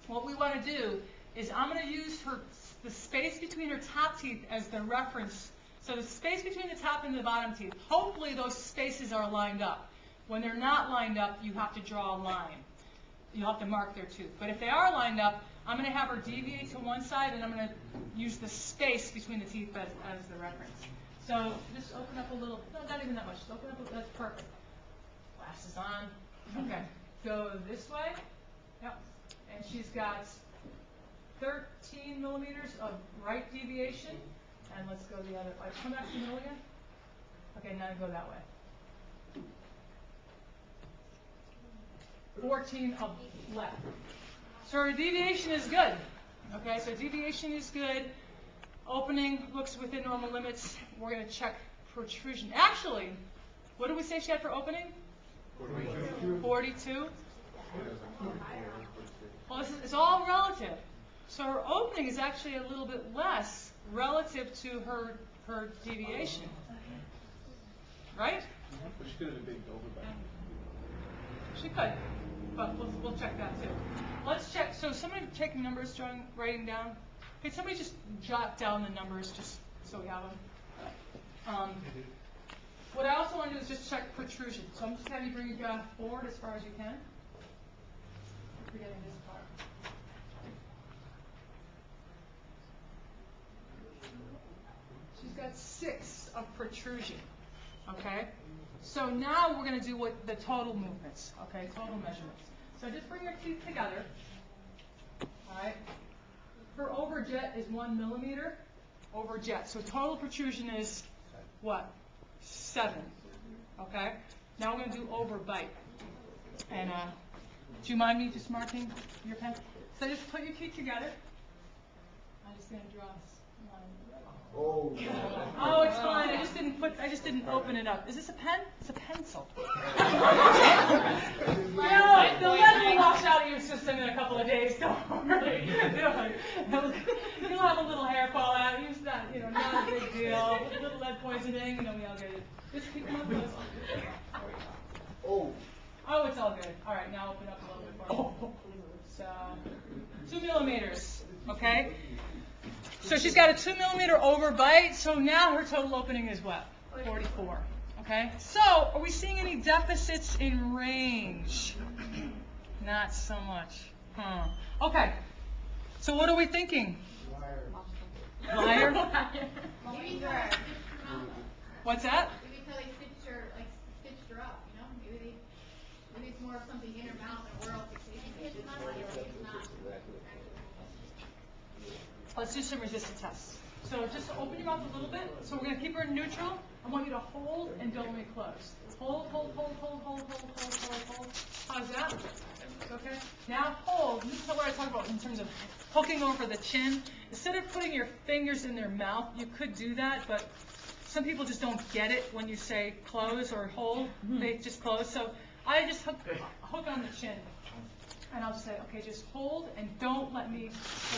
what we want to do is I'm going to use the space between her top teeth as the reference. So the space between the top and the bottom teeth, hopefully those spaces are lined up. When they're not lined up, you have to draw a line. You'll have to mark their tooth. But if they are lined up, I'm going to have her deviate to one side, and I'm going to use the space between the teeth as the reference. So just open up a little, no, not even that much. Just open up, that's perfect. Glasses on. Okay. Go this way. Yep. And she's got 13 millimeters of right deviation. And let's go the other way. Come back to the middle again. Okay, now go that way. 14 of left. So our deviation is good. Okay, so deviation is good. Opening looks within normal limits. We're going to check protrusion. Actually, what did we say she had for opening? 42. Well, it's all relative. So her opening is actually a little bit less relative to her deviation. Right? But she could have been overbite. She could, but we'll check that too. Let's check. So somebody taking numbers, writing down. Could somebody just jot down the numbers just so we have them? What I also want to do is just check protrusion. So I'm just having you bring your jaw forward as far as you can. Forgetting this part. She's got 6 of protrusion. Okay? So now we're going to do the total movements. Okay, total measurements. So just bring your teeth together. All right? Her overjet is 1 millimeter. Overjet. So total protrusion is what? 7. Okay? Now we're going to do overbite. And do you mind me just marking your pen? So just put your teeth together. I'm just going to draw this line. Oh, it's fine. I just didn't open it up. Is this a pen? It's a pencil. No, the lead will wash out of your system in a couple of days. Don't worry. You'll have a little hair fall out. It's not, not a big deal. A little lead poisoning, we all get it. Just keep them up close. Oh, it's all good. All right, now open up a little bit more. So, 2 millimeters. Okay. So she's got a 2 millimeter overbite. So now her total opening is what? 44. Okay. So are we seeing any deficits in range? Not so much. Okay. So what are we thinking? Liar. What's that? Maybe until they stitched her up, Maybe it's more of something in her mouth and oral fixation. Let's do some resistance tests. So just open your mouth a little bit. So we're going to keep her in neutral. I want you to hold and don't let me close. Hold. How's that? Okay. Now hold. This is what I talk about in terms of poking over the chin. Instead of putting your fingers in their mouth, you could do that, but some people just don't get it when you say close or hold. They just close. So I just hook on the chin. And I'll say, okay, just hold and don't let me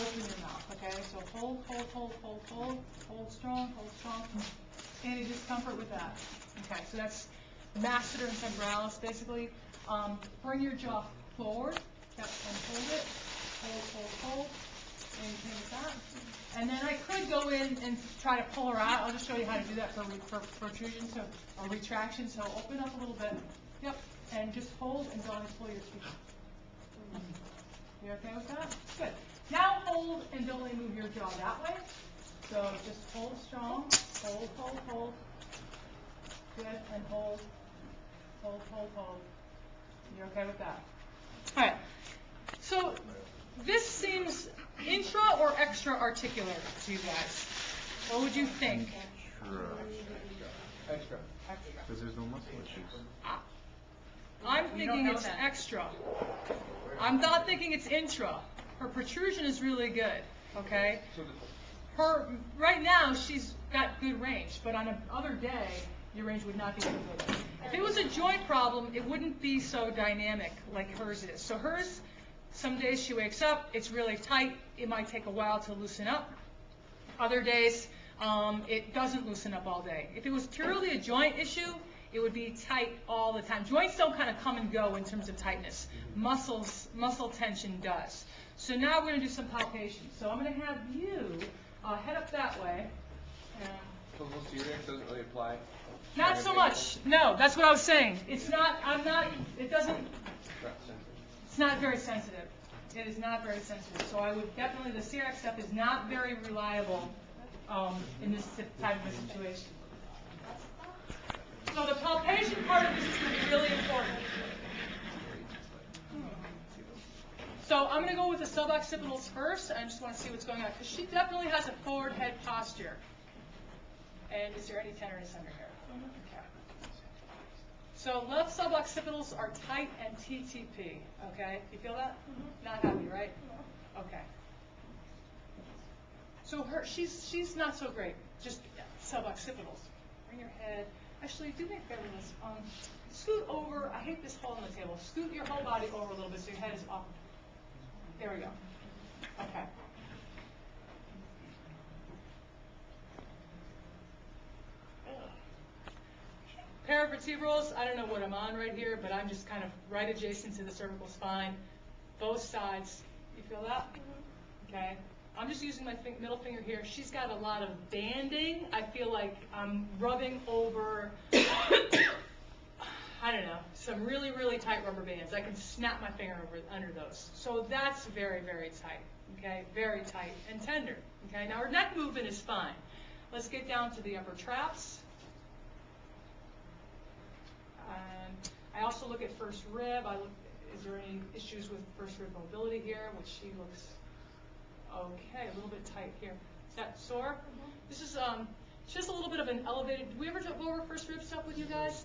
open your mouth, okay? So hold strong. Any discomfort with that? Okay, so that's masseter and temporalis, basically. Bring your jaw forward, and hold it. Hold. Anything with that? And then I could go in and try to pull her out. I'll just show you how to do that for protrusion, or retraction. So open up a little bit. Yep. And just hold and don't pull your teeth. You okay with that? Good. Now hold and don't move your jaw that way. So just hold strong. Hold. Good. And hold. You're okay with that? All right. So this seems intra or extra articular to you guys. What would you think? Extra. Because there's no muscle issues. I'm thinking it's extra. I'm not thinking it's intra. Her protrusion is really good, okay? Right now, she's got good range, but on another day, your range would not be so good. If it was a joint problem, it wouldn't be so dynamic like hers is. So hers, some days she wakes up, it's really tight. It might take a while to loosen up. Other days, it doesn't loosen up all day. If it was purely a joint issue, it would be tight all the time. Joints don't kind of come and go in terms of tightness. Muscle tension does. So now we're going to do some palpation. So I'm going to have you head up that way. And So most C-Rex doesn't really apply? not so much. No, that's what I was saying. It's not, it doesn't, it's not very sensitive. It is not very sensitive. So I would definitely, the CRX stuff is not very reliable in this type of a situation. So the palpation part of this is going to be really important. So I'm going to go with the suboccipitals first. I just want to see what's going on, because she definitely has a forward head posture. And is there any tenderness under here? Okay. So left suboccipitals are tight and TTP. Okay, you feel that? Not happy, right? Okay. So she's not so great. Just suboccipitals. Bring your head. Actually, do me a favor, Liz. Scoot over. I hate this hole in the table. Scoot your whole body over a little bit so your head is off. There we go. Okay. Paravertebrals, I don't know what I'm on right here, but I'm just kind of right adjacent to the cervical spine. Both sides. You feel that? Okay. I'm just using my middle finger here. She's got a lot of banding. I feel like I'm rubbing over, I don't know, some really, really tight rubber bands. I can snap my finger over under those. So that's very, very tight. Okay, very tight and tender. Okay, now her neck movement is fine. Let's get down to the upper traps. I also look at first rib. Is there any issues with first rib mobility here? Which she looks okay, a little bit tight here. Is that sore? This is she has a little bit of an elevated. Did we ever go over first rib stuff with you guys?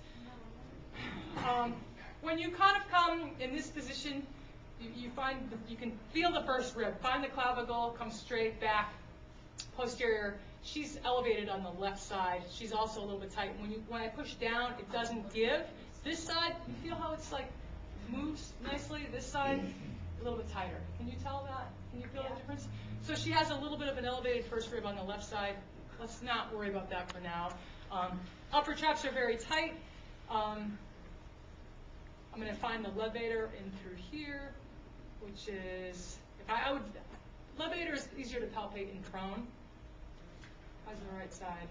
When you kind of come in this position, you can feel the first rib. Find the clavicle, come straight back, posterior. She's elevated on the left side. She's also a little bit tight. When I push down, it doesn't give. This side, you feel how it's like moves nicely. This side, a little bit tighter. Can you tell that? Can you feel the difference? So she has a little bit of an elevated first rib on the left side. Let's not worry about that for now. Upper traps are very tight. I'm going to find the levator in through here, which is, levator is easier to palpate in prone. How's the right side?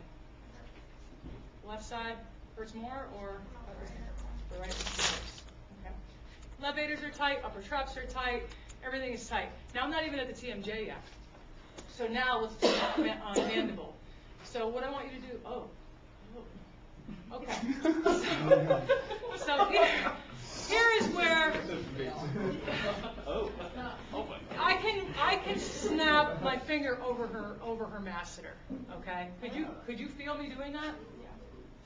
Left side hurts more, or the right side? Okay. Levators are tight, upper traps are tight, everything is tight. Now I'm not even at the TMJ yet. So now let's do mandible. So what I want you to do, okay. So here is where I can snap my finger over her masseter. Okay. Could you feel me doing that?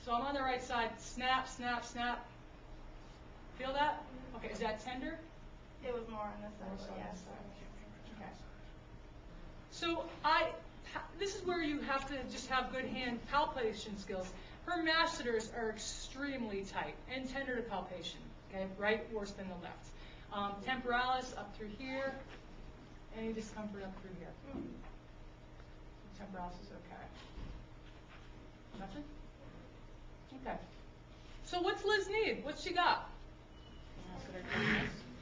So I'm on the right side. Snap, snap, snap. Feel that? Okay. Is that tender? It was more on this side, yes. Okay. So this is where you have to just have good hand palpation skills. Her masseters are extremely tight and tender to palpation. Okay, right worse than the left. Temporalis up through here. Any discomfort up through here? Temporalis is okay. Nothing? Okay. So what's Liz need? What's she got?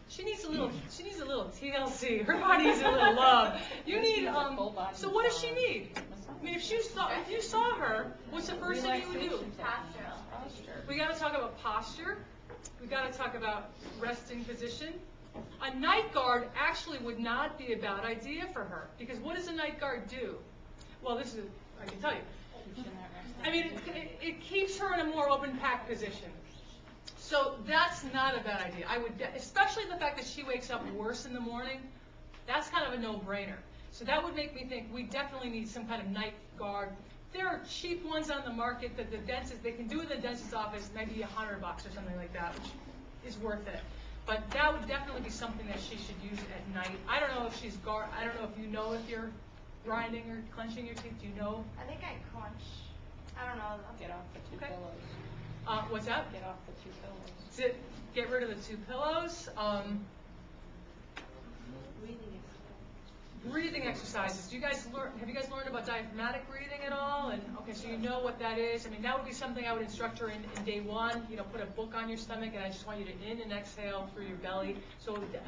She needs a little TLC. Her body needs a little love. You need so what does she need? I mean, if you saw her, what's the first thing you would do? Posture. We got to talk about posture. We got to talk about resting position. A night guard actually would not be a bad idea for her, because what does a night guard do? Well, I can tell you. I mean, it keeps her in a more open pack position. So that's not a bad idea. I would, especially the fact that she wakes up worse in the morning. That's kind of a no-brainer. So that would make me think we definitely need some kind of night guard. There are cheap ones on the market that the dentist, they can do in the dentist's office, maybe $100 or something like that, which is worth it. But that would definitely be something that she should use at night. I don't know if I don't know if you know if you're grinding or clenching your teeth. Do you know? I think I clench. I don't know. Get off the two pillows. What's that? Get off the two pillows. Get rid of the two pillows. Breathing exercises. Have you guys learned about diaphragmatic breathing at all? And okay, so you know what that is. I mean, that would be something I would instruct her in day one. You know, put a book on your stomach, and I just want you to in and exhale through your belly. So